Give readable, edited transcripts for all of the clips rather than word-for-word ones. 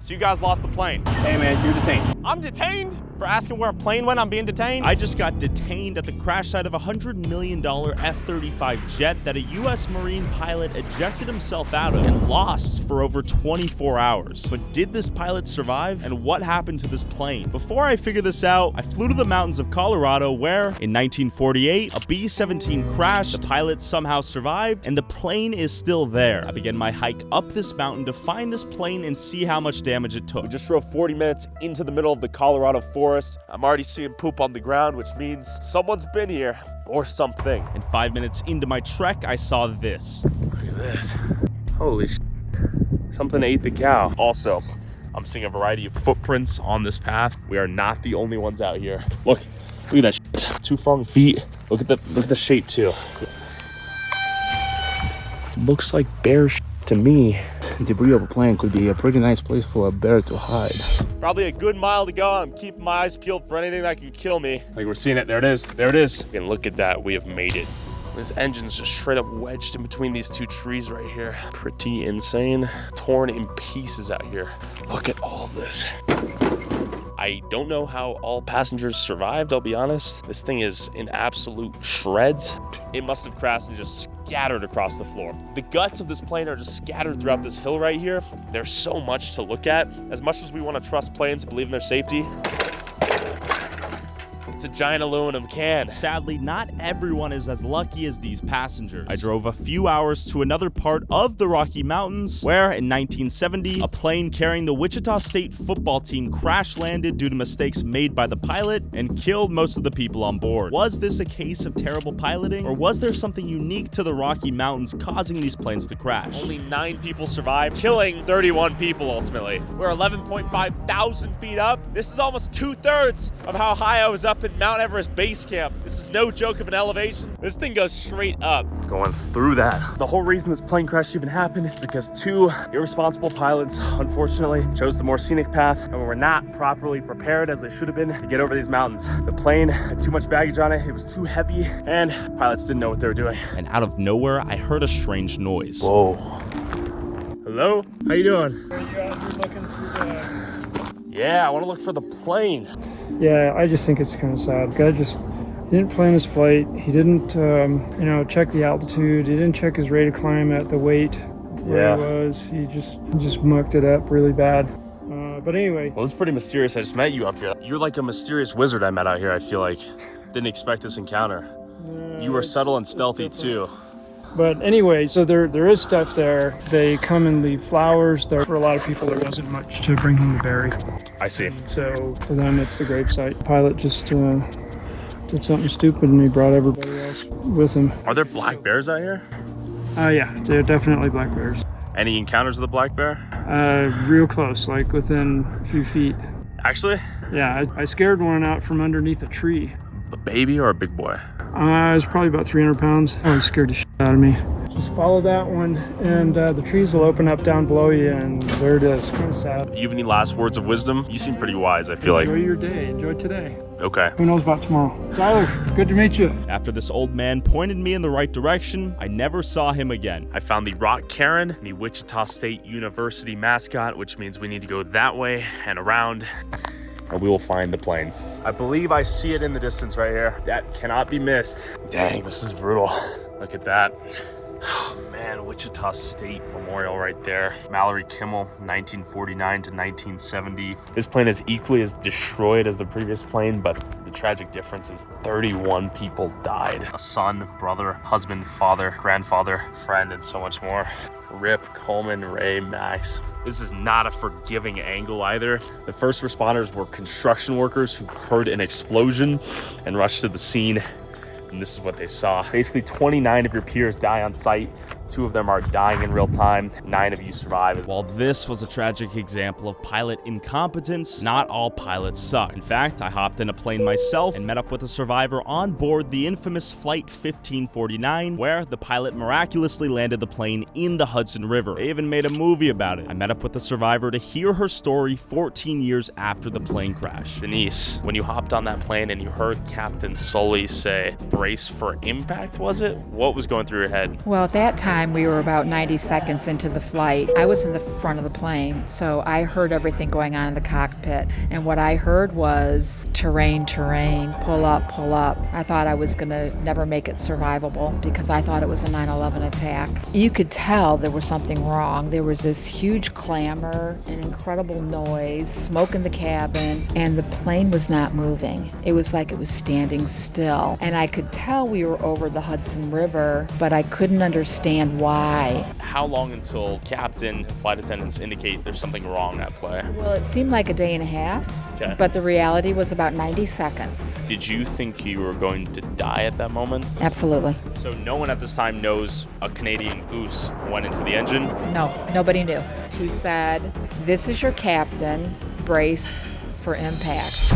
So you guys lost the plane. Hey man, you're detained. I'm detained? For asking where a plane went, I'm being detained? I just got detained at the crash site of a $100 million F-35 jet that a U.S. Marine pilot ejected himself out of and lost for over 24 hours. But did this pilot survive? And what happened to this plane? Before I figure this out, I flew to the mountains of Colorado where, in 1948, a B-17 crashed, the pilot somehow survived, and the plane is still there. I began my hike up this mountain to find this plane and see how much damage it took. We just drove 40 minutes into the middle of the Colorado forest. I'm already seeing poop on the ground, which means someone's been here or something. And 5 minutes into my trek, I saw this. Look at this. Holy shit. Something ate the cow. Also, I'm seeing a variety of footprints on this path. We are not the only ones out here. Look at that shit. 2 front feet. Look at the shape too. Looks like bear shit to me. Debris of a plane could be a pretty nice place for a bear to hide. Probably a good mile to go. I'm keeping my eyes peeled for anything that can kill me. Like, we're seeing it. There it is. There it is. And look at that. We have made it. This engine's just straight up wedged in between these 2 trees right here. Pretty insane. Torn in pieces out here. Look at all this. I don't know how all passengers survived, I'll be honest. This thing is in absolute shreds. It must have crashed and just scattered across the floor. The guts of this plane are just scattered throughout this hill right here. There's so much to look at. As much as we want to trust planes, believe in their safety, it's a giant aluminum can. Sadly, not everyone is as lucky as these passengers. I drove a few hours to another part of the Rocky Mountains where, in 1970, a plane carrying the Wichita State football team crash landed due to mistakes made by the pilot and killed most of the people on board. Was this a case of terrible piloting, or was there something unique to the Rocky Mountains causing these planes to crash? Only 9 people survived, killing 31 people ultimately. We're 11.5 thousand feet up. This is almost 2/3 of how high I was up in Mount Everest base camp. This is no joke of an elevation. This thing goes straight up. Going through that. The whole reason this plane crash even happened is because 2 irresponsible pilots, unfortunately, chose the more scenic path and were not properly prepared as they should have been to get over these mountains. The plane had too much baggage on it, it was too heavy, and pilots didn't know what they were doing. And out of nowhere, I heard a strange noise. Whoa. Hello? How you doing? Are you out here looking for the... Yeah, I want to look for the plane. Yeah, I just think it's kind of sad. The guy just didn't plan his flight. He didn't, check the altitude. He didn't check his rate of climb at the weight where he was. He just mucked it up really bad. But anyway. Well, it's pretty mysterious. I just met you up here. You're like a mysterious wizard I met out here, I feel like. Didn't expect this encounter. You were subtle and stealthy too. But anyway, so there is stuff there. They come and leave flowers. There, for a lot of people, there wasn't much to bring home to bury. I see. So for them, it's the gravesite. The pilot just did something stupid and he brought everybody else with him. Are there black bears out here? Yeah, they're definitely black bears. Any encounters with a black bear? Real close, like within a few feet. Actually? Yeah, I scared one out from underneath a tree. A baby or a big boy? It was probably about 300 pounds. Oh, it scared the shit out of me. Just follow that one, and the trees will open up down below you, and there it is. Kind of sad. You have any last words of wisdom? You seem pretty wise, I feel like. Enjoy your day. Enjoy today. Okay. Who knows about tomorrow? Tyler, good to meet you. After this old man pointed me in the right direction, I never saw him again. I found the Rock Cairn, the Wichita State University mascot, which means we need to go that way and around, and we will find the plane. I believe I see it in the distance right here. That cannot be missed. Dang, this is brutal. Look at that. Oh man, Wichita State Memorial right there. Mallory Kimmel, 1949 to 1970. This plane is equally as destroyed as the previous plane, but the tragic difference is 31 people died. A son, brother, husband, father, grandfather, friend, and so much more. Rip, Coleman, Ray, Max. This is not a forgiving angle either. The first responders were construction workers who heard an explosion and rushed to the scene. And this is what they saw. Basically, 29 of your peers die on site. 2 of them are dying in real time. 9 of you survive. While this was a tragic example of pilot incompetence, not all pilots suck. In fact, I hopped in a plane myself and met up with a survivor on board the infamous Flight 1549, where the pilot miraculously landed the plane in the Hudson River. They even made a movie about it. I met up with the survivor to hear her story 14 years after the plane crash. Denise, when you hopped on that plane and you heard Captain Sully say, "Brace for impact," was it? What was going through your head? Well, at that time, time we were about 90 seconds into the flight. I was in the front of the plane, so I heard everything going on in the cockpit. And what I heard was terrain, pull up, pull up. I thought I was gonna never make it survivable because I thought it was a 9/11 attack. You could tell there was something wrong. There was this huge clamor, an incredible noise, smoke in the cabin, and the plane was not moving. It was like it was standing still. And I could tell we were over the Hudson River, but I couldn't understand why. How long until captain and flight attendants indicate there's something wrong at play? Well, it seemed like a day and a half, Okay. but the reality was about 90 seconds. Did you think you were going to die at that moment? Absolutely. So no one at this time knows a Canadian goose went into the engine? No, nobody knew. He said, "This is your captain, brace for impact."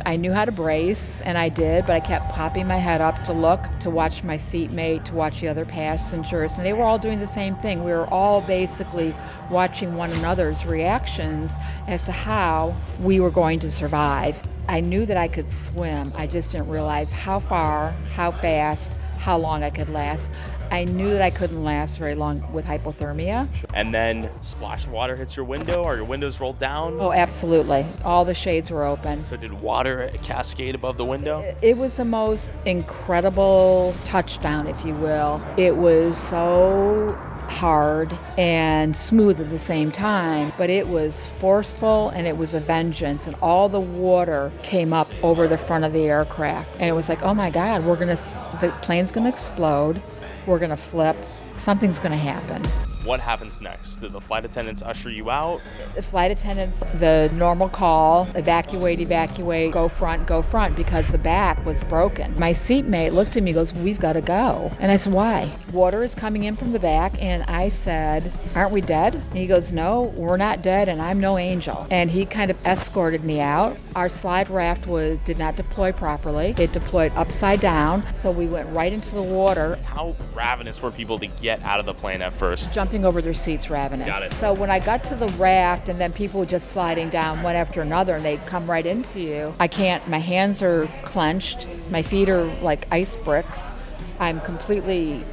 I knew how to brace, and I did, but I kept popping my head up to look, to watch my seatmate, to watch the other passengers, and they were all doing the same thing. We were all basically watching one another's reactions as to how we were going to survive. I knew that I could swim. I just didn't realize how far, how fast, how long I could last. I knew that I couldn't last very long with hypothermia. And then splash of water hits your window, or your windows rolled down? Oh, absolutely. All the shades were open. So did water cascade above the window? It was the most incredible touchdown, if you will. It was so hard and smooth at the same time, but it was forceful and it was a vengeance, and all the water came up over the front of the aircraft. And it was like, oh my God, the plane's gonna explode. We're gonna flip, something's gonna happen. What happens next? Do the flight attendants usher you out? The flight attendants, the normal call, evacuate, go front, because the back was broken. My seatmate looked at me and goes, "We've got to go." And I said, "Why?" "Water is coming in from the back." And I said, "Aren't we dead?" And he goes, "No, we're not dead, and I'm no angel." And he kind of escorted me out. Our slide raft did not deploy properly. It deployed upside down, so we went right into the water. How ravenous were people to get out of the plane at first? Jumping over their seats, ravenous. Got it. So when I got to the raft, and then people just sliding down one after another, and they'd come right into you. I can't, my hands are clenched, my feet are like ice bricks. I'm completely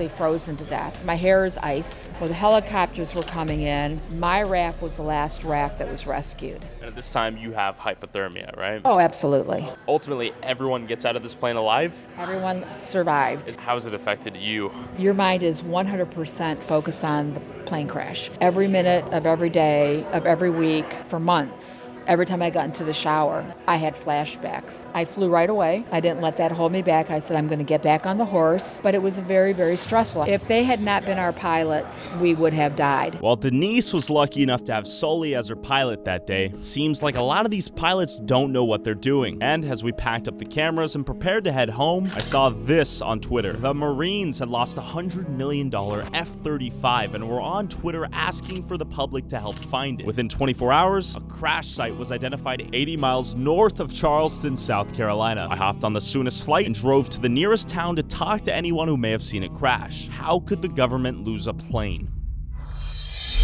frozen to death. My hair is ice. Well, the helicopters were coming in. My raft was the last raft that was rescued. And at this time, you have hypothermia, right? Oh, absolutely. Ultimately, everyone gets out of this plane alive. Everyone survived. How has it affected you? Your mind is 100% focused on the plane crash. Every minute of every day, of every week, for months. Every time I got into the shower, I had flashbacks. I flew right away. I didn't let that hold me back. I said, I'm going to get back on the horse. But it was very, very stressful. If they had not been our pilots, we would have died. While Denise was lucky enough to have Sully as her pilot that day, it seems like a lot of these pilots don't know what they're doing. And as we packed up the cameras and prepared to head home, I saw this on Twitter. The Marines had lost a $100 million F-35 and were on Twitter asking for the public to help find it. Within 24 hours, a crash site was identified 80 miles north of Charleston, South Carolina. I hopped on the soonest flight and drove to the nearest town to talk to anyone who may have seen it crash. How could the government lose a plane?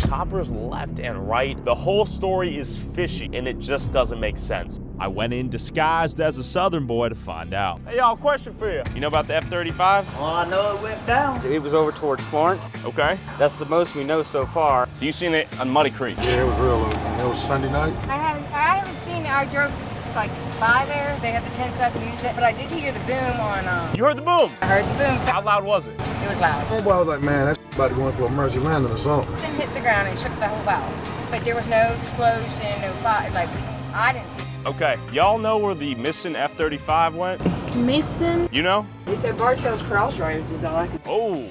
Choppers left and right. The whole story is fishy, and it just doesn't make sense. I went in disguised as a Southern boy to find out. Hey, y'all, question for you. You know about the F-35? Well, I know it went down. It was over towards Florence. Okay. That's the most we know so far. So you've seen it on Muddy Creek? Yeah, it was real open. It was Sunday night. I haven't seen it. I drove like by there. They had the tents up and used it, but I did hear the boom on. You heard the boom? I heard the boom. How loud was it? It was loud. Homeboy was like, man, that's about to go in for emergency landing or something. Then hit the ground and shook the whole house. But there was no explosion, no fire. Like I didn't see. Okay, y'all know where the missing F-35 went? Missing? You know? It's at Bartell's Crossroads is all I can. Oh,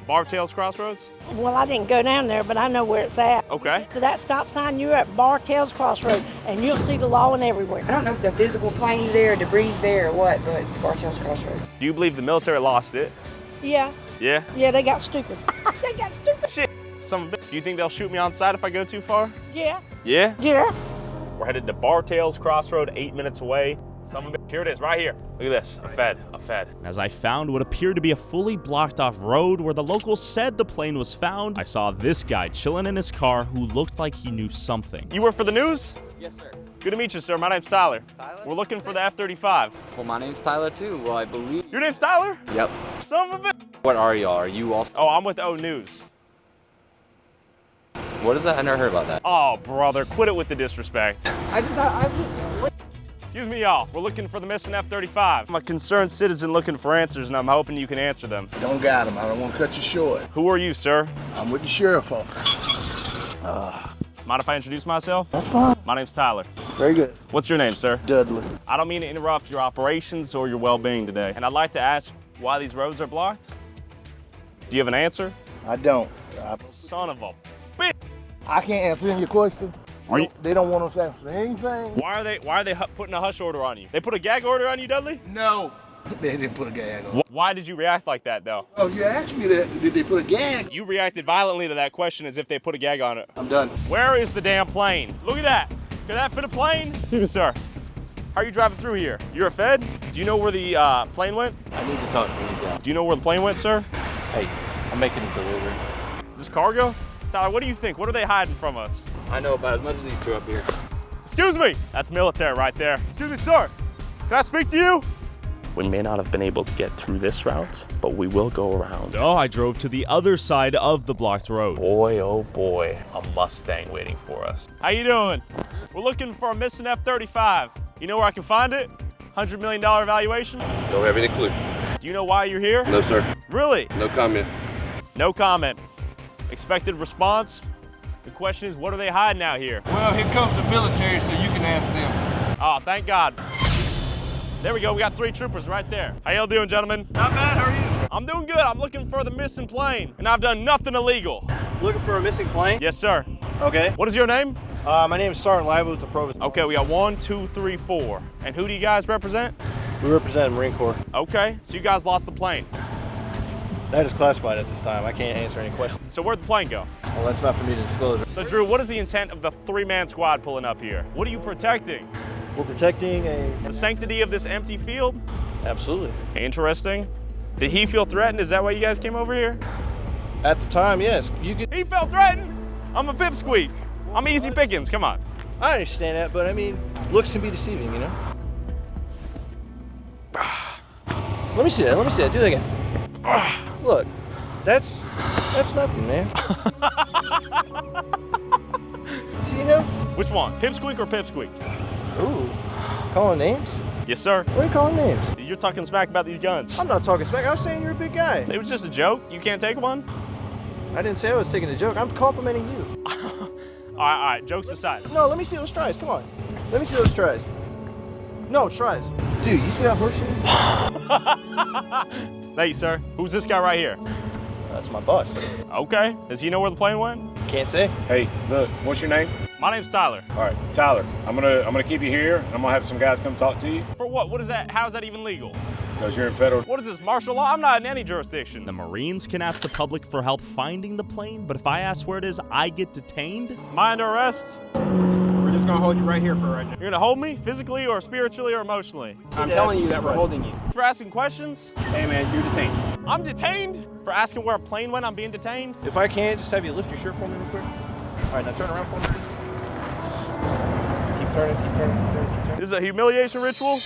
Bartell's Crossroads? Well, I didn't go down there, but I know where it's at. Okay. To that stop sign, you're at Bartell's Crossroads, and you'll see the law everywhere. I don't know if the physical plane's there, debris there, or what, but Bartell's Crossroads. Do you believe the military lost it? Yeah. Yeah? Yeah, they got stupid. They got stupid. Shit. Do you think they'll shoot me on sight if I go too far? Yeah. Yeah? Yeah. We're headed to Bartell's Crossroad, 8 minutes away. Here it is, right here. Look at this, a Fed. As I found what appeared to be a fully blocked off road where the locals said the plane was found, I saw this guy chilling in his car who looked like he knew something. You work for the news? Yes, sir. Good to meet you, sir. My name's Tyler. Tyler? We're looking for the F-35. Well, my name's Tyler too. Well, I believe. Your name's Tyler? Yep. Son of a bitch. What are y'all? Are you also? Oh, I'm with O News. What is that? I never heard about that. Oh, brother, quit it with the disrespect. Excuse me, y'all. We're looking for the missing F-35. I'm a concerned citizen looking for answers, and I'm hoping you can answer them. Don't got him. I don't want to cut you short. Who are you, sir? I'm with the sheriff office. Mind if I introduce myself? That's fine. My name's Tyler. Very good. What's your name, sir? Dudley. I don't mean to interrupt your operations or your well-being today, and I'd like to ask why these roads are blocked. Do you have an answer? I don't. Son of a bitch. I can't answer any of your questions. Are you? They don't want us to answer anything. Why are they putting a hush order on you? They put a gag order on you, Dudley? No. They didn't put a gag on. Why did you react like that, though? Oh, you asked me that. Did they put a gag? You reacted violently to that question as if they put a gag on it. I'm done. Where is the damn plane? Look at that. Can that fit a plane? Excuse me, sir. How are you driving through here? You're a Fed? Do you know where the plane went? I need to talk to these guys. Do you know where the plane went, sir? Hey, I'm making a delivery. Is this cargo? Tyler, what do you think? What are they hiding from us? I know about as much as these two up here. Excuse me. That's military right there. Excuse me, sir. Can I speak to you? We may not have been able to get through this route, but we will go around. Oh, I drove to the other side of the blocked road. Boy, oh boy, a Mustang waiting for us. How you doing? We're looking for a missing F-35. You know where I can find it? $100 million valuation? Don't have any clue. Do you know why you're here? No, sir. Really? No comment. No comment. Expected response? The question is, what are they hiding out here? Well, here comes the military, so you can ask them. Oh, thank God. There we go, we got 3 troopers right there. How y'all doing, gentlemen? Not bad, how are you? I'm doing good. I'm looking for the missing plane, and I've done nothing illegal. Looking for a missing plane? Yes, sir. Okay. What is your name? My name is Sergeant Lively with the Provost. Okay, we got 1, 2, 3, 4. And who do you guys represent? We represent the Marine Corps. Okay, so you guys lost the plane. That is classified at this time. I can't answer any questions. So where'd the plane go? Well, that's not for me to disclose. So Drew, what is the intent of the 3-man squad pulling up here? What are you protecting? We're protecting The sanctity of this empty field? Absolutely. Interesting. Did he feel threatened? Is that why you guys came over here? At the time, yes. You could. He felt threatened? I'm a pipsqueak. I'm easy pickings, come on. I understand that, but I mean, looks can be deceiving, you know? Let me see that. Let me see that. Do that again. Look, that's nothing, man. See him? Which one? Pipsqueak or pipsqueak? Ooh, calling names? Yes, sir. What are you calling names? You're talking smack about these guns. I'm not talking smack. I was saying you're a big guy. It was just a joke. You can't take one? I didn't say I was taking a joke. I'm complimenting you. All right, jokes aside. No, let me see those tries. Come on. Let me see those tries. No, tries. Dude, you see that horseshoe? Thank you, sir. Who's this guy right here? That's my boss. Okay. Does he know where the plane went? Can't say. Hey, look, what's your name? My name's Tyler. All right, Tyler. I'm gonna keep you here, and I'm gonna have some guys come talk to you For what? What is that? How is that even legal? because you're in federal. What is this, martial law? I'm not in any jurisdiction. The Marines can ask the public for help finding the plane, but if I ask where it is, I get detained? Am I under arrest? We're just gonna hold you right here for right now. You're gonna hold me physically or spiritually or emotionally? I'm telling you that we're holding you. For asking questions? Hey man, you're detained. I'm detained? For asking where a plane went, I'm being detained? If I can, just have you lift your shirt for me real quick. All right, now turn around for me. Keep turning, keep turning, keep turning, keep turning. This is a humiliation ritual?